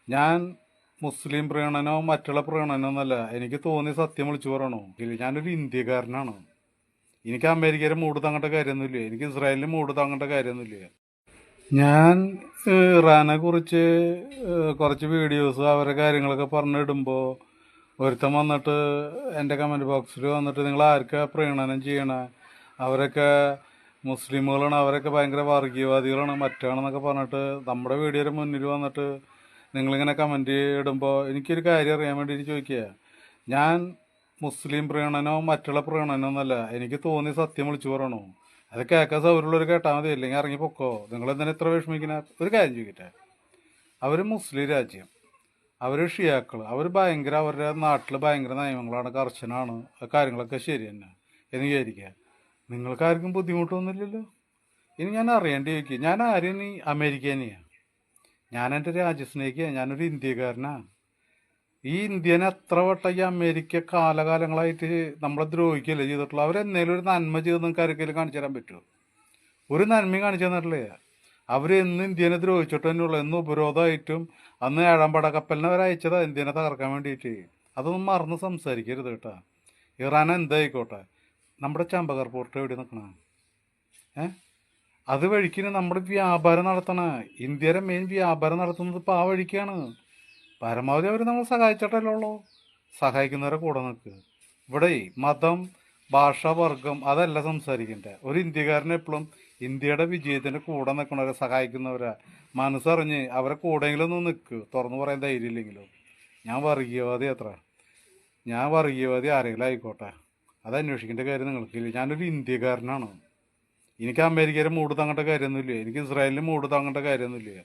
ഞാൻ മുസ്ലിം പ്രീണനോ മറ്റുള്ള പ്രീണനോ എന്നല്ല. എനിക്ക് തോന്നി സത്യം വിളിച്ചു പറയണോ ഇല്ല, ഞാനൊരു ഇന്ത്യക്കാരനാണ്. എനിക്ക് അമേരിക്കയുടെ മൂട് തങ്ങേണ്ട കാര്യമൊന്നുമില്ല, എനിക്ക് ഇസ്രായേലിന് മൂട് തങ്ങേണ്ട കാര്യമൊന്നുമില്ല. ഞാൻ ഇറാനെ കുറിച്ച് കുറച്ച് വീഡിയോസ് അവരെ കാര്യങ്ങളൊക്കെ പറഞ്ഞിടുമ്പോൾ ഒരുത്തൻ വന്നിട്ട് എൻ്റെ കമൻറ്റ് ബോക്സിൽ വന്നിട്ട് നിങ്ങൾ ആർക്കാ പ്രീണനം ചെയ്യണേ, അവരൊക്കെ മുസ്ലിമുകളാണ്, അവരൊക്കെ ഭയങ്കര വർഗീയവാദികളാണ് മറ്റാണെന്നൊക്കെ പറഞ്ഞിട്ട് നമ്മുടെ വീഡിയോയുടെ മുന്നിൽ വന്നിട്ട് നിങ്ങളിങ്ങനെ കമൻറ്റ് ഇടുമ്പോൾ എനിക്കൊരു കാര്യം അറിയാൻ വേണ്ടിയിട്ട് ചോദിക്കുക. ഞാൻ മുസ്ലിം പ്രീണനോ മറ്റുള്ള പ്രീണനോ എന്നല്ല. എനിക്ക് തോന്നി സത്യം വിളിച്ചു പറയണോ. അത് കേൾക്കാൻ സൗകര്യമുള്ളവർ കേട്ടാൽ മതി, അല്ലെങ്കിൽ ഇറങ്ങി പൊക്കോ. നിങ്ങൾ എന്തിനാ ഇത്ര വിഷമിക്കുന്ന? ഒരു കാര്യം ചോദിക്കട്ടെ, അവർ മുസ്ലിം രാജ്യം, അവർ ഷിയാക്കൾ, അവർ ഭയങ്കര അവരുടെ നാട്ടിൽ ഭയങ്കര നിയമങ്ങളാണ്, കർശനമാണ്, കാര്യങ്ങളൊക്കെ ശരി തന്നെ എന്ന് വിചാരിക്കുക. നിങ്ങൾക്കാർക്കും ബുദ്ധിമുട്ടൊന്നുമില്ലല്ലോ. ഇനി ഞാൻ അറിയേണ്ടി ചോദിക്കുക, ഞാൻ ആരും ഈ അമേരിക്കാനെയാണ്, ഞാൻ എൻ്റെ രാജ്യസ്നേഹിയാണ്, ഞാനൊരു ഇന്ത്യക്കാരനാണ്. ഈ ഇന്ത്യനെ എത്ര വട്ടം ഈ അമേരിക്ക കാലകാലങ്ങളായിട്ട് നമ്മളെ ദ്രോഹിക്കുകയല്ലേ ചെയ്തിട്ടുള്ളൂ. അവരെന്നേലും ഒരു നന്മ ചെയ്ത് നിങ്ങൾക്ക് ആർക്കെങ്കിലും കാണിച്ചു തരാൻ പറ്റുമോ? ഒരു നന്മയും കാണിച്ചു തന്നിട്ടില്ലേ. അവർ എന്ന് ഇന്ത്യനെ ദ്രോഹിച്ചിട്ട് തന്നെയുള്ളൂ, എന്ന് ഉപരോധമായിട്ടും അന്ന് ഏഴാം പടക്കപ്പലിനെ അവർ അയച്ചതാ ഇന്ത്യനെ തകർക്കാൻ വേണ്ടിയിട്ട്. അതൊന്നും മറന്ന് സംസാരിക്കരുത് കേട്ടോ. ഇറാൻ എന്തായിക്കോട്ടെ, നമ്മുടെ ചമ്പകർ പോർട്ട് എവിടെ നിൽക്കണ അത് വഴിക്കിന് നമ്മുടെ വ്യാപാരം നടത്തണ, ഇന്ത്യയുടെ മെയിൻ വ്യാപാരം നടത്തുന്നത് ഇപ്പോൾ ആ വഴിക്കാണ്. പരമാവധി അവർ നമ്മൾ സഹായിച്ചിട്ടല്ലേ ഉള്ളൂ. സഹായിക്കുന്നവരെ കൂടെ നിൽക്കുക. ഇവിടെ മതം, ഭാഷ, വർഗം അതല്ല സംസാരിക്കണ്ടേ. ഒരു ഇന്ത്യക്കാരനെ എപ്പോഴും ഇന്ത്യയുടെ വിജയത്തിൻ്റെ കൂടെ നിൽക്കണവരെ സഹായിക്കുന്നവരെ മനസ്സറിഞ്ഞ് അവരെ കൂടെയെങ്കിലും ഒന്ന് നിൽക്കുക. തുറന്നു പറയാൻ ധൈര്യമില്ലെങ്കിലും. ഞാൻ വർഗീയവാദി അത്ര, ഞാൻ വർഗീയവാദി ആരെങ്കിലും ആയിക്കോട്ടെ, അത് അന്വേഷിക്കേണ്ട കാര്യം നിങ്ങൾക്കില്ല. ഞാനൊരു ഇന്ത്യക്കാരനാണ്. എനിക്ക് അമേരിക്കയുടെ മൂട് തങ്ങേണ്ട കാര്യമൊന്നുമില്ല, എനിക്ക് ഇസ്രായേലിന് മൂട് തങ്ങേണ്ട കാര്യമൊന്നുമില്ല.